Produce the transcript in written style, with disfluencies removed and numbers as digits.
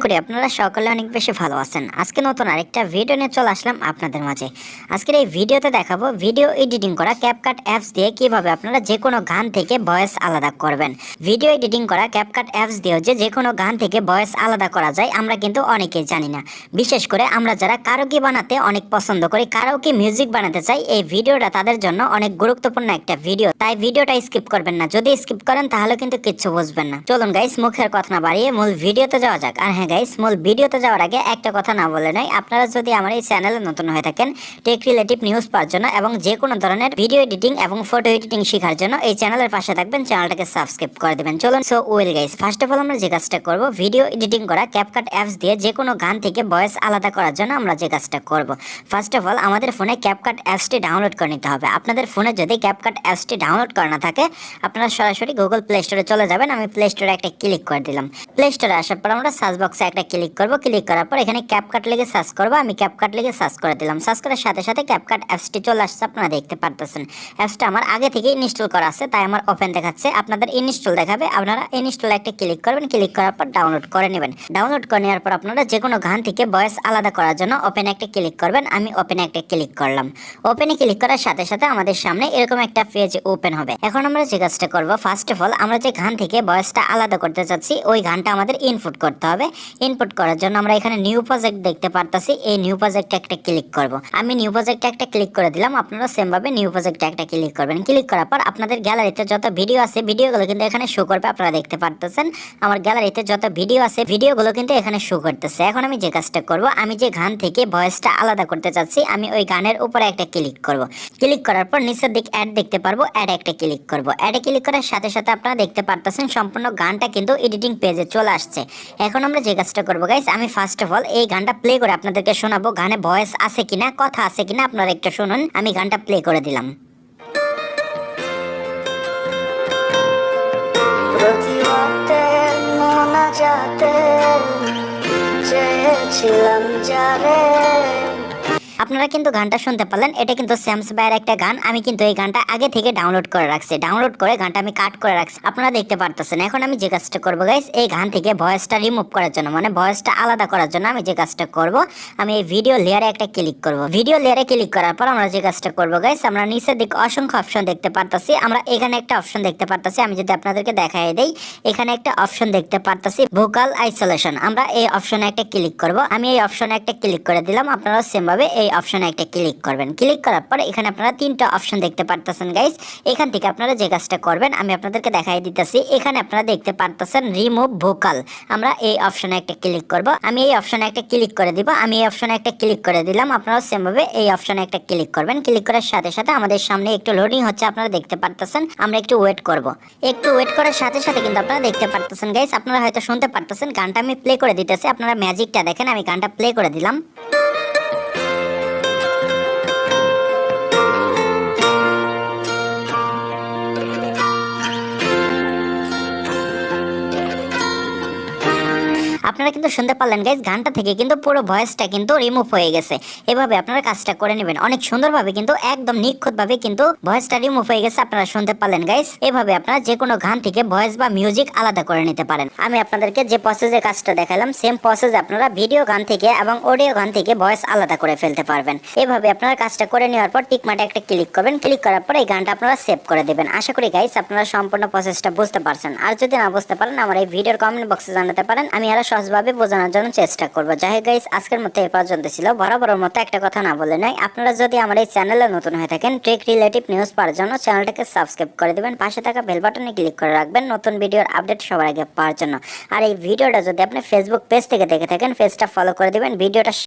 করি আপনারা সকলে অনেক বেশি ভালো আছেন। আজকে নতুন আরেকটা ভিডিও নিয়ে চলে আসলাম আপনাদের মাঝে। আজকের এই ভিডিওতে দেখাবো ভিডিও এডিটিং করা ক্যাপকাট অ্যাপস দিয়ে কিভাবে আপনারা যে কোনো গান থেকে ভয়েস আলাদা করবেন। ভিডিও এডিটিং করা ক্যাপকাট অ্যাপস দিয়েও যে কোনো গান থেকে ভয়েস আলাদা করা যায় আমরা কিন্তু অনেকেই জানি না। বিশেষ করে আমরা যারা কারোকি বানাতে অনেক পছন্দ করি, কারোকি মিউজিক বানাতে চাই, এই ভিডিওটা তাদের জন্য অনেক গুরুত্বপূর্ণ একটা ভিডিও। তাই ভিডিওটা স্কিপ করবেন না, যদি স্কিপ করেন তাহলে কিন্তু কিচ্ছু বুঝবেন না। চলুন গাইস, মুখের কথা না বাড়িয়ে মূল ভিডিওতে যাওয়া যাক। আর হ্যাঁ গাইস, মূল ভিডিওতে যাওয়ার আগে একটা কথা না বলে নয়, আপনারা যদি আমার এই চ্যানেলে নতুন হয়ে থাকেন টেক রিলেটিভ নিউজ পাওয়ার জন্য এবং যে কোনো ধরনের ভিডিও এডিটিং এবং ফটো এডিটিং শেখার জন্য এই চ্যানেলের পাশে থাকবেন, চ্যানেলটাকে সাবস্ক্রাইব করে দেবেন। চলুন so well guys, first of all আমরা যে কাজটা করব, ভিডিও এডিটিং করা ক্যাপকাট অ্যাপস দিয়ে যে কোনো গান থেকে ভয়েস আলাদা করার জন্য আমরা যে কাজটা করব, ফার্স্ট অফ অল আমাদের ফোনে ক্যাপকাট অ্যাপসটি ডাউনলোড করে নিতে হবে। আপনাদের ফোনে যদি ক্যাপকাট অ্যাপসটি ডাউনলোড করা না থাকে আপনারা সরাসরি গুগল প্লে স্টোরে চলে যাবেন। আমি প্লে স্টোরে একটা ক্লিক করে দিলাম। প্লে স্টোরে আসার পর আমরা সার্চ বক্সে একটা ক্লিক করব। ক্লিক করার পর এখানে ক্যাপকাট লিখে সার্চ করব। আমি ক্যাপকাট লিখে সার্চ করে দিলাম। সার্চ করার সাথে সাথে ক্যাপকাট অ্যাপসটি চলে আসছে, আপনারা দেখতে পারতেছেন। অ্যাপসটা আমার আগে থেকে ইনস্টল করা আছে, তাই আমার ওপেন দেখাচ্ছে। আপনাদের ইনস্টল দেখাবে, আপনারা ইনস্টল একটা ক্লিক করবেন। ক্লিক করার পর ডাউনলোড করে নেবেন। ডাউনলোড করে নেওয়ার পর আপনারা যে কোনো গান থেকে ভয়েস আলাদা করার জন্য ওপেন একটা ক্লিক করবেন। আমি ওপেনে একটা ক্লিক করলাম। ওপেনে ক্লিক করার সাথে সাথে আমাদের সামনে এরকম একটা পেজ ওপেন হবে। এখন আমরা যে কাজটা করব, ফার্স্ট অফ অল আমরা যে গান থেকে ভয়েসটা আলাদা করতে চাচ্ছি ওই গানটা আমাদের ইনপুট করতে হবে। ইনপুট করার জন্য আমরা এখানে নিউ প্রজেক্ট দেখতে পারতাছি, এই নিউ প্রজেক্টে একটা ক্লিক করব। আমি নিউ প্রজেক্টে একটা ক্লিক করে দিলাম। আপনারা সেম ভাবে নিউ প্রজেক্টে একটা ক্লিক করবেন। ক্লিক করার পর আপনাদের গ্যালারিতে যত ভিডিও আছে ভিডিওগুলো কিন্তু এখানে শো করবে, আপনারা দেখতে পারতেছেন। আমার গ্যালারিতে যত ভিডিও আছে ভিডিওগুলো কিন্তু এখানে শো করতেছে। এখন আমি যে কাজটা করব, আমি যে গান থেকে ভয়েসটা আলাদা করতে চাচ্ছি আমি ওই গানের উপরে একটা ক্লিক করব। ক্লিক করার পর নিচের দিকে অ্যাড দেখতে পারবো, অ্যাড একটা ক্লিক করব। অ্যাডে ক্লিক করার সাথে সাথে আপনারা দেখতে পারতেছেন সম্পূর্ণ গানটা কিন্তু এডিটিং পেজে চলে আসছে। এখন আমরা যে কাজটা করবো গাইস, আমি ফার্স্ট অফ অল এই গানটা প্লে করে আপনাদেরকে শোনাবো। গানে ভয়েস আছে কিনা, কথা আছে কিনা আপনারা একটু শুনুন। আমি গানটা প্লে করে দিলাম। আপনারা কিন্তু গানটা শুনতে পারলেন, এটা কিন্তু স্যামস ভাইয়ের একটা গান। আমি কিন্তু এই গানটা আগে থেকে ডাউনলোড করে রাখছি। ডাউনলোড করে গানটা আমি কাট করে রাখছি, আপনারা দেখতে পারতেছেন। এখন আমি যে কাজটা করবো গাইস, এই গান থেকে ভয়েসটা রিমুভ করার জন্য, মানে ভয়েসটা আলাদা করার জন্য আমি যে কাজটা করব, আমি এই ভিডিও লেয়ারে একটা ক্লিক করব। ভিডিও লেয়ারে ক্লিক করার পর আমরা যে কাজটা করবো গাইস, আমরা নিচের দিকে অসংখ্য অপশন দেখতে পারতেছি। আমরা এখানে একটা অপশন দেখতে পারতেছি, আমি যদি আপনাদেরকে দেখাই দেই, এখানে একটা অপশন দেখতে পারতেছি ভোকাল আইসোলেশন। আমরা এই অপশনে একটা ক্লিক করব। আমি এই অপশনে একটা ক্লিক করে দিলাম। আপনারা সেম ভাবে এই অপশনে একটা ক্লিক করবেন। ক্লিক করার পর এখানে আপনারা তিনটা অপশন দেখতে পারতেছেন গাইস। এখান থেকে আপনারা যে কাজটা করবেন আমি আপনাদেরকে দেখাই দিতেছি। এখানে আপনারা দেখতে পারতেছেন রিমুভ ভোকাল। আমরা এই অপশনে একটা ক্লিক করব। আমি এই অপশনে একটা ক্লিক করে দিব। আমি এই অপশনে একটা ক্লিক করে দিলাম। আপনারা সেম ভাবে এই অপশনে একটা ক্লিক করবেন। ক্লিক করার সাথে সাথে আমাদের সামনে একটু লোডিং হচ্ছে, আপনারা দেখতে পারতেছেন। আমরা একটু ওয়েট করব। একটু ওয়েট করার সাথে সাথে কিন্তু আপনারা দেখতে পারতেছেন গাইস, আপনারা হয়তো শুনতে পারতেছেন গানটা আমি প্লে করে দিতেছি। আপনারা ম্যাজিকটা দেখেন, আমি গানটা প্লে করে দিলাম। আপনারা কিন্তু শুনতে পারলেন গাইস, গানটা থেকে কিন্তু পুরো ভয়েসটা কিন্তু রিমুভ হয়ে গেছে। এভাবে আপনারা কাজটা করে নেবেন। অনেক সুন্দরভাবে কিন্তু একদম নিখুঁতভাবে কিন্তু ভয়েসটা রিমুভ হয়ে গেছে, আপনারা শুনতে পারলেন গাইস। এভাবে আপনারা যে কোনো গান থেকে ভয়েস বা মিউজিক আলাদা করে নিতে পারেন। আমি আপনাদেরকে যে প্রসেসে কাজটা দেখালাম সেম প্রসেসে আপনারা ভিডিও গান থেকে এবং অডিও গান থেকে ভয়েস আলাদা করে ফেলতে পারবেন। এভাবে আপনারা কাজটা করে নেওয়ার পর টিক মার্কে একটা ক্লিক করবেন। ক্লিক করার পর এই গানটা আপনারা সেভ করে দেবেন। আশা করি গাইস আপনারা সম্পূর্ণ প্রসেসটা বুঝতে পারছেন। আর যদি না বুঝতে পারেন আমার এই ভিডিওর কমেন্ট বক্সে জানাতে পারেন, আমি আরো সহজভাবে বোঝানোর জন্য চেষ্টা করবো। যাই হোক গাইস, আজকের মতো এই পর্যন্ত ছিল। বরাবরের মতো একটা কথা না বলে নয়, আপনারা যদি আমার এই চ্যানেলে নতুন হয়ে থাকেন টেক রিলেটিভ নিউজ পাওয়ার জন্য চ্যানেলটাকে সাবস্ক্রাইব করে দিবেন। পাশে থাকা বেল বাটনে ক্লিক করে রাখবেন নতুন ভিডিওর আপডেট সবার আগে পাওয়ার জন্য। আর এই ভিডিওটা যদি আপনি ফেসবুক পেজ থেকে দেখে থাকেন পেজটা ফলো করে দিবেন। ভিডিওটা